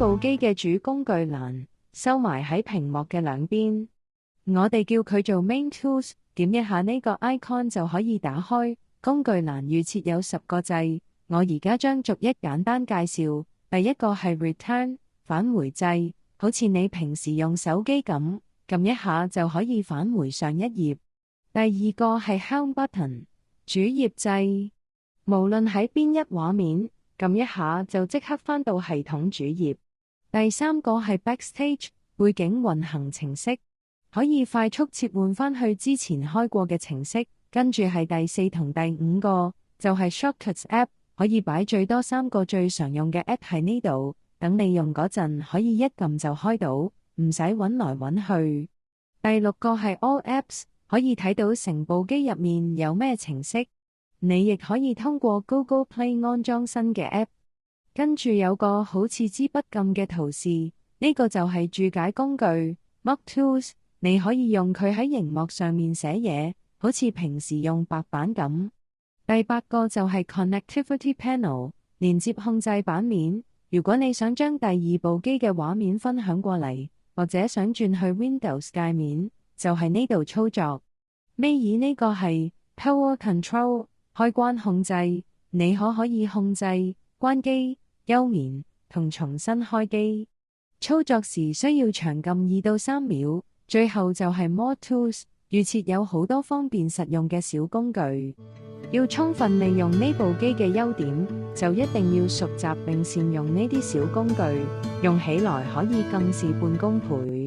部機嘅主工具欄，收埋喺屏幕嘅兩邊。我哋叫佢做 Main Tools， 點一下呢個 icon 就可以打開。工具欄預設有10個掣，我而家將逐一簡單介紹。第一個係 Return 返回掣，好似你平時用手機咁，撳一下就可以返回上一頁。第二個係 Home Button 主頁掣，無論喺邊一畫面，撳一下就即刻返到系統主頁。第三個係 Backstage 背景運行程式，可以快速切換返去之前開過嘅程式。跟住係第4同第5個，就係 Shortcuts App， 可以擺最多3個最常用嘅 App 喺呢度，等你用嗰陣可以一撳就開到，唔使揾來揾去。第6個係 All Apps， 可以睇到成部機入面有咩程式。你亦可以通過 Google Play 安裝新嘅 App。跟住有個好似支筆咁嘅圖示，呢個就係注解工具 Mark Tools， 你可以用佢喺熒幕上面寫嘢，好似平時用白板咁。第8個就係 Connectivity Panel 連接控制版面，如果你想將第2部機嘅畫面分享過嚟，或者想轉去 Windows 界面，就係呢度操作。尾二呢個係 Power Control 開關控制，你可以控制關機、休眠同重新開機。操作時需要長撳2到3秒。最後就係 More Tools， 預設有好多方便實用嘅小工具。要充分利用呢部機嘅優點，就一定要熟習並善用呢啲小工具，用起來可以更事半功倍。